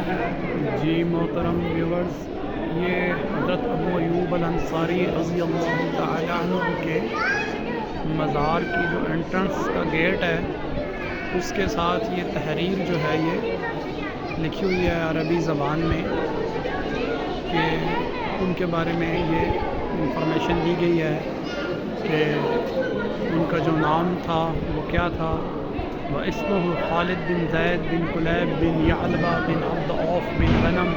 जी मोहतरम व्यूवर्स, ये हज़रत अबू अयूब अल अंसारी रज़ी अल्लाह तआला अन्हु के मज़ार की जो एंट्रेंस का गेट है उसके साथ ये तहरीर जो है ये लिखी हुई है अरबी ज़बान में कि उनके बारे में ये इंफॉर्मेशन दी गई है कि उनका जो नाम था वो क्या था। व इस्मुहु खालिद बिन ज़ैद बिन कुलैब बिन यालबा बिन अब्द औफ बिन गनम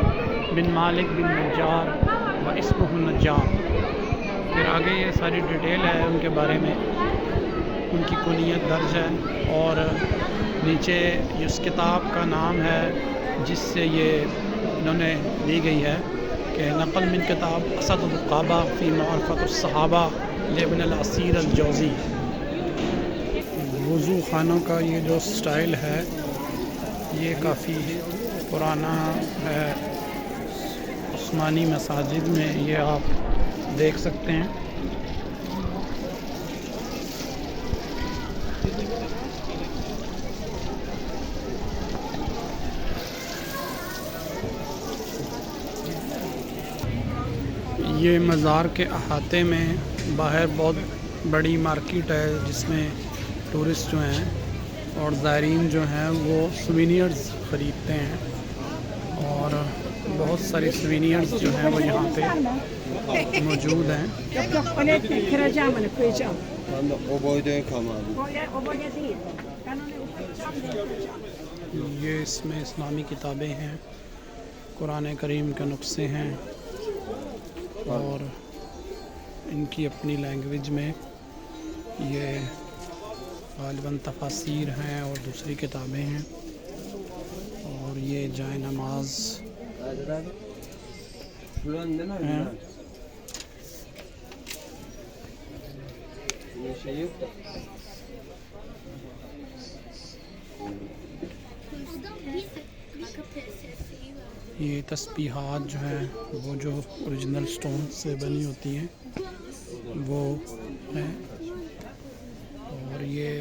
बिन मालिक बिन नज्जार व इस्मुहु नज्जार। फिर आगे ये सारी डिटेल है उनके बारे में, उनकी कुनियत दर्ज है और नीचे इस किताब का नाम है जिससे ये इन्होंने ली गई है कि नक़ल मिन किताब असदुल क़ाबा फ़ी मअरिफ़तुस सहाबा लिब्न अल असीर अल जौज़ी। वज़ू ख़ानों का ये जो स्टाइल है ये काफ़ी पुराना है, उस्मानी मसाजिद में ये आप देख सकते हैं। ये मज़ार के अहाते में बाहर बहुत बड़ी मार्केट है जिसमें टूरिस्ट जो हैं और ज़ायरीन जो हैं वो सुवेनियर्स ख़रीदते हैं और बहुत सारी सुवेनियर्स जो हैं वो यहाँ पे मौजूद हैं। ये इसमें इस्लामी किताबें हैं, कुरान करीम के नुस्खे हैं और इनकी अपनी लैंग्वेज में ये ग़ालिबन तफ़ासीर हैं और दूसरी किताबें हैं। और ये जाए नमाज हैं। ये तस्बीहात जो हैं वो जो ओरिजिनल स्टोन से बनी होती हैं वो हैं। और ये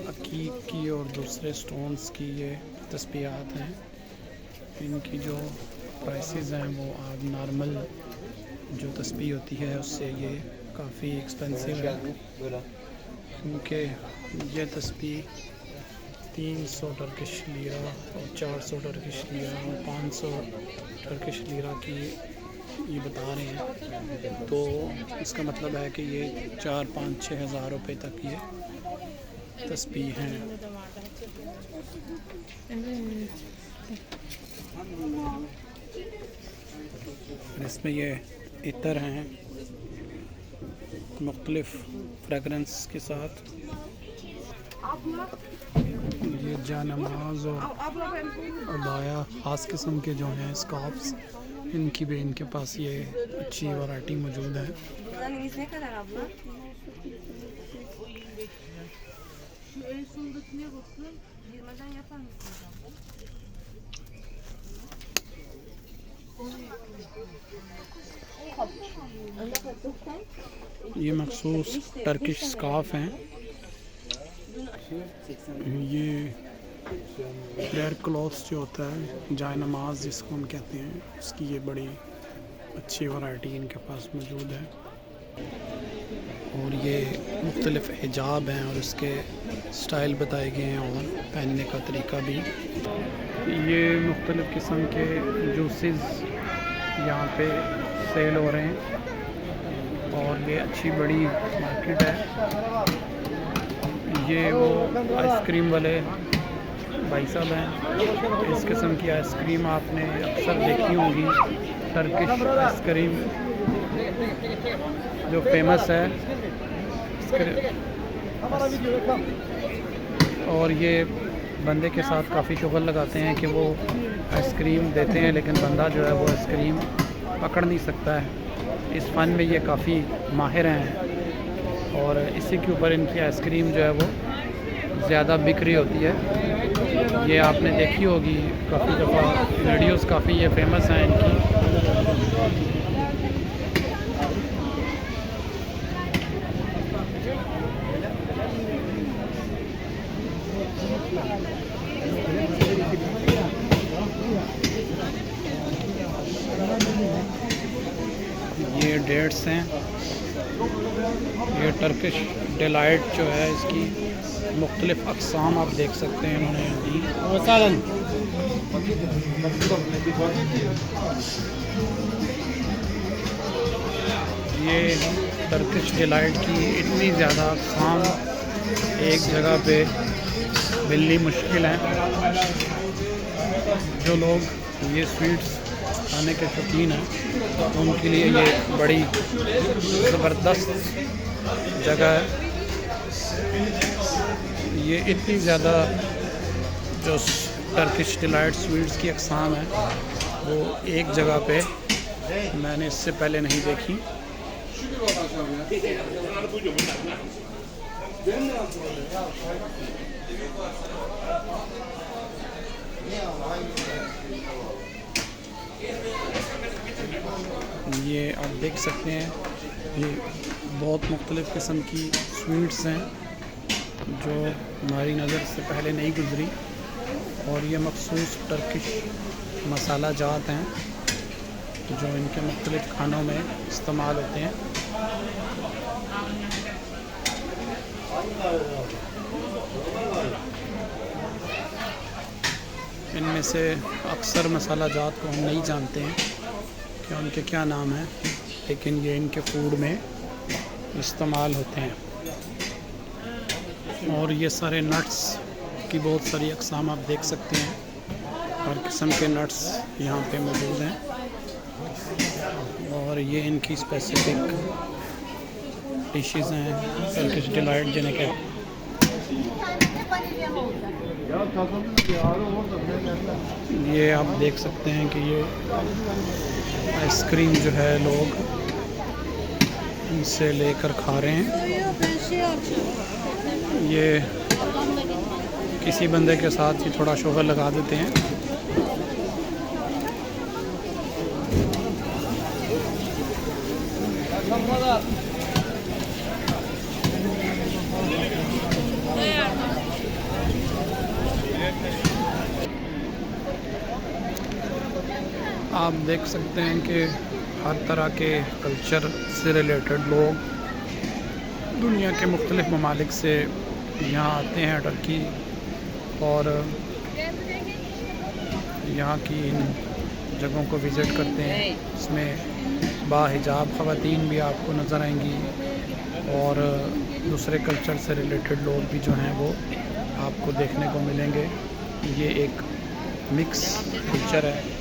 अकीक की और दूसरे स्टोन्स की ये तस्बीहात हैं। इनकी जो प्राइसेस हैं वो आज नॉर्मल जो तस्बीह होती है उससे ये काफ़ी एक्सपेंसिव है, क्योंकि ये तस्बीह 300 टर्किश लीरा और 400 टर्किश लीरा और 500 टर्किश लीरा की ये बता रहे हैं। तो इसका मतलब है कि ये 4-5-6 हज़ार रुपये तक ये तस्बीह हैं। इसमें ये इतर हैं मुख्तलिफ फ्रेगरेंस के साथ। ये जानमाज और अबाया ख़ास किस्म के जो हैं स्कार्फ्स, इनकी भी इनके पास ये अच्छी वैरायटी मौजूद है। ये मखसूस टर्किश स्कार्फ हैं। ये प्रेयर क्लॉथ्स जो होता है जाए नमाज जिसको हम कहते हैं, उसकी ये बड़ी अच्छी वैरायटी इनके पास मौजूद है। और ये मुख्तलिफ़ हिजाब हैं और उसके स्टाइल बताए गए हैं और पहनने का तरीका भी। ये मुख्तलिफ़ किस्म के जूसेस यहाँ पे सेल हो रहे हैं और ये अच्छी बड़ी मार्केट है। ये वो आइसक्रीम वाले भाई साहब हैं। इस किस्म की आइसक्रीम आपने अक्सर देखी होगी, टर्किश आइसक्रीम जो फेमस है। और ये बंदे के साथ काफ़ी शुगल लगाते हैं कि वो आइसक्रीम देते हैं लेकिन बंदा जो है वो आइसक्रीम पकड़ नहीं सकता है। इस फ़न में ये काफ़ी माहिर हैं और इसी के ऊपर इनकी आइसक्रीम जो है वो ज़्यादा बिक रही होती है। ये आपने देखी होगी काफ़ी दफ़ा वीडियोस, काफ़ी ये फेमस हैं इनकी। ये डेट्स हैं, ये टर्किश डिलाइट जो है इसकी मुख्तलिफ़ अक़साम आप देख सकते हैं इन्होंने दी। ये टर्किश डिलाइट की इतनी ज़्यादा अक़साम एक जगह पे मिलनी मुश्किल है। जो लोग ये स्वीट्स खाने के शौकीन हैं तो उनके लिए ये बड़ी ज़बरदस्त जगह है। ये इतनी ज़्यादा जो टर्किश डिलाइट स्वीट्स की अक़साम है वो एक जगह पे मैंने इससे पहले नहीं देखी। ये आप देख सकते हैं, ये बहुत मुख्तलिफ़ किस्म की स्वीट्स हैं जो हमारी नज़र से पहले नहीं गुज़री, और ये मखसूस टर्किश मसाला जात हैं जो इनके मुख्तलिफ़ खानों में इस्तेमाल होते हैं। इनमें से अक्सर मसाला जात को हम नहीं जानते हैं कि उनके क्या नाम हैं, लेकिन ये इनके फूड में इस्तेमाल होते हैं। और ये सारे नट्स की बहुत सारी अक़साम आप देख सकते हैं, हर किस्म के नट्स यहाँ पे मौजूद हैं। और ये इनकी स्पेसिफ़िक डिशेज़ हैं टर्किश डिलाइट जिन्हें कहते हैं। ये आप देख सकते हैं कि ये आइसक्रीम जो है लोग इनसे लेकर खा रहे हैं। ये किसी बंदे के साथ ही थोड़ा शोहर लगा देते हैं। आप देख सकते हैं कि हर तरह के कल्चर से रिलेटेड लोग दुनिया के मुख्तलिफ़ ममालिक से यहाँ आते हैं टर्की, और यहाँ की इन जगहों को विज़िट करते हैं। इसमें बाहिजाब ख़वातीन भी आपको नज़र आएंगी, और दूसरे कल्चर से रिलेटेड लोग भी जो हैं वो आपको देखने को मिलेंगे। ये एक मिक्स कल्चर है।